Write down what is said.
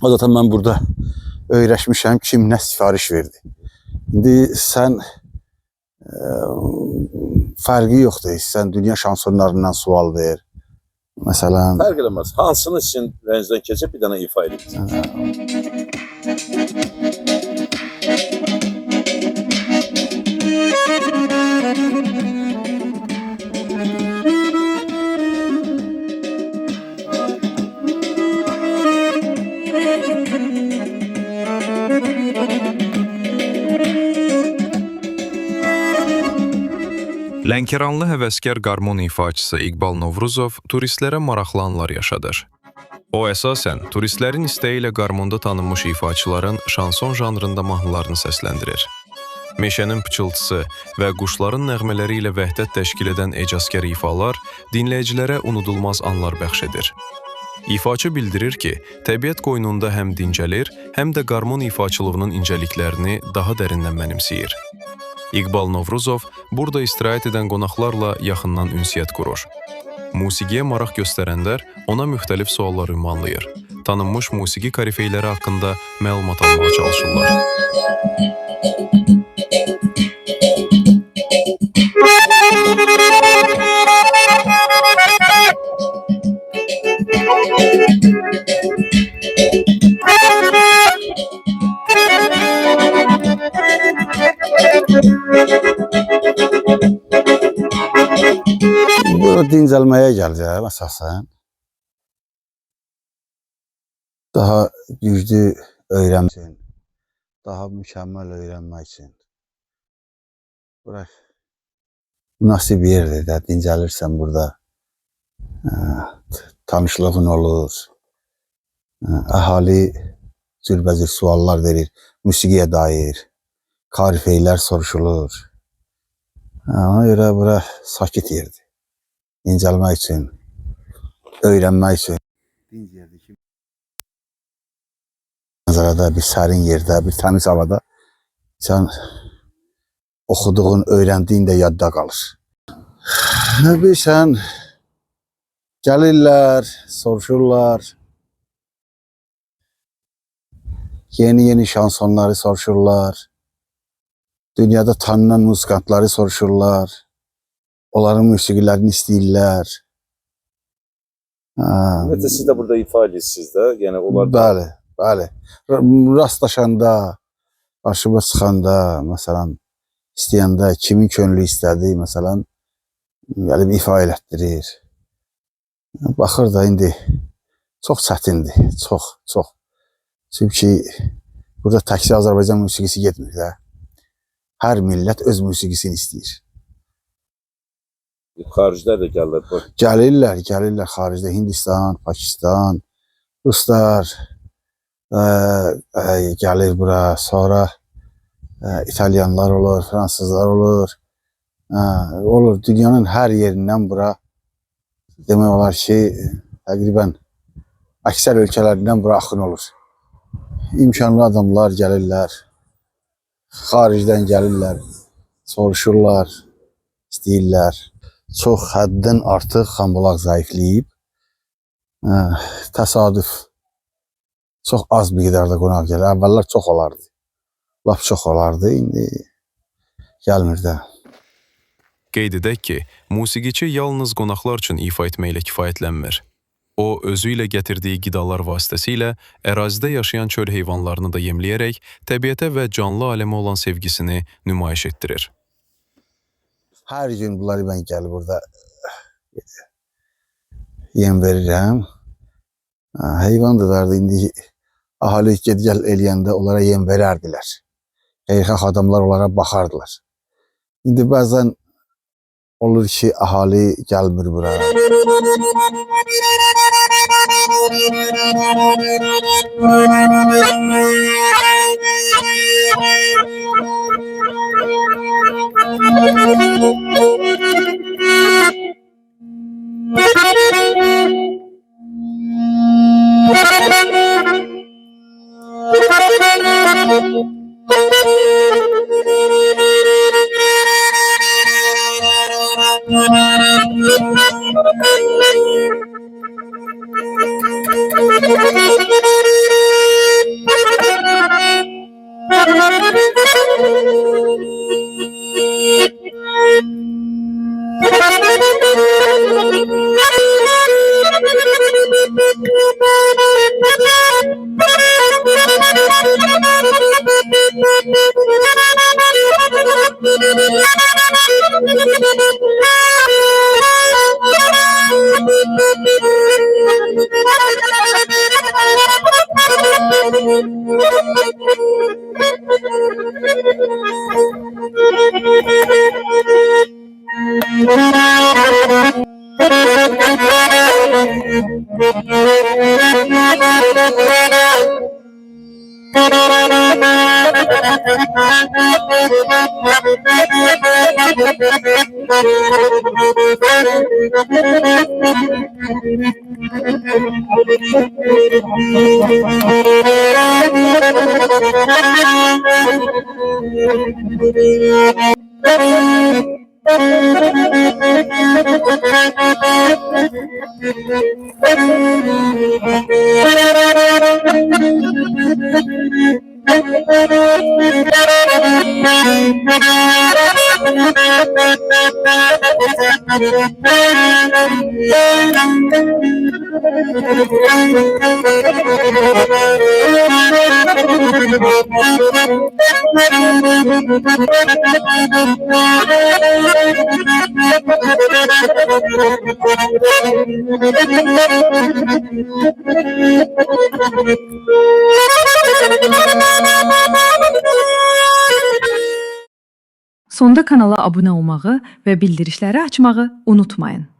O zaten mən burada öyrəşmişəm kim nə sifariş verdi. İndi sən fərqi yoxdur. Sən dünya şansonlarından sual ver. Məsələn, fərq eləməz. Hansını sizin rəncdən keçib bir dənə ifa edib. Lənkəranlı həvəskar qarmon ifaçısı İqbal Novruzov turistlərə maraqlı anlar yaşadır. O əsasən turistlərin istəyi ilə qarmonda tanınmış ifaçıların şanson janrında mahnılarını səsləndirir. Meşənin pıçıltısı və quşların nəğmələri ilə vəhdət təşkil edən ecazkar ifalar dinləyicilərə unudulmaz anlar bəxş edir. İfaçı bildirir ki, təbiət qoynunda həm dincəlir, həm də qarmon ifaçılığının incəliklərini daha dərindən mənimsəyir. İqbal Novruzov burada istirahət edən qonaqlarla yaxından ünsiyyət qurur. Musiqiyə maraq göstərənlər ona müxtəlif suallar ünvanlayır. Tanınmış musiqi korifeyləri haqqında məlumat almağa çalışırlar. Burada dincəlməyə gələcəm əsasən. Daha güclü öyrənmək üçün, daha mükəmməl öyrənmək üçün. Bura münasib yerdir də, dincəlirsən burada. Tanışlığın olur. Əhali cürbəcür suallar verir, musiqiyə dair. Karifeylər soruşulur. Ona görə bura sakit yerdir. Dincəlmək üçün, öyrənmək üçün. Dinc yerdir ki, mənzərədə, bir sərin yerdə, bir təmiz havada sən oxuduğun, öyrəndiyin də yadda qalır. Bilirsən, gəlirlər, soruşurlar. Yeni şansonları soruşurlar. Dünyada tanınan muzikantları soruşurlar. Onların musiqilərini istəyirlər. Ümumiyyətlə siz də burada ifa edirsiniz də, yəni onlar da... Bəli. Rastlaşanda, qarşıma çıxanda, məsələn, istəyəndə, kimin könlü istədi, məsələn, gəlib ifa elətdirir. Baxır da indi çox çətindir, çox. Çünki burada təkcə Azərbaycan musiqisi getmir də. Hər millət öz musiqisini istəyir. Xariclər də gəlirlər. Gəlirlər xaricdə. Hindistan, Pakistan, Ruslar gəlir bura. Sonra İtalyanlar olur, Fransızlar olur. Olur. Dünyanın hər yerindən bura demək olar ki, təqribən əksər ölkələrindən bura axın olur. İmkanlı adamlar gəlirlər. Xaricdən gəlirlər. Soruşurlar, istəyirlər. Çox həddən artıq Xanbulaq zəifləyib. Təsadüf. Çox az miqdarda qonaq gəlir. Əvvəllər çox olardı. Lap çox olardı. İndi gəlmir də. Qeyd edək ki, musiqiçi yalnız qonaqlar üçün ifa etməklə kifayətlənmir. O, özü ilə gətirdiyi qidalar vasitəsilə ərazidə yaşayan çöl heyvanlarını da yemləyərək təbiətə və canlı aləmə olan sevgisini nümayiş etdirir. Hər gün bunları mən gəlib burada yem verirəm. Heyvandılar da indi ahali ged-gəl eləyəndə onlara yem verərdilər. Xeyirxah adamlar onlara baxardılar. İndi bəzən olur ki, ahali gəlmir bura. Sonda kanala abunə olmağı və bildirişləri açmağı unutmayın.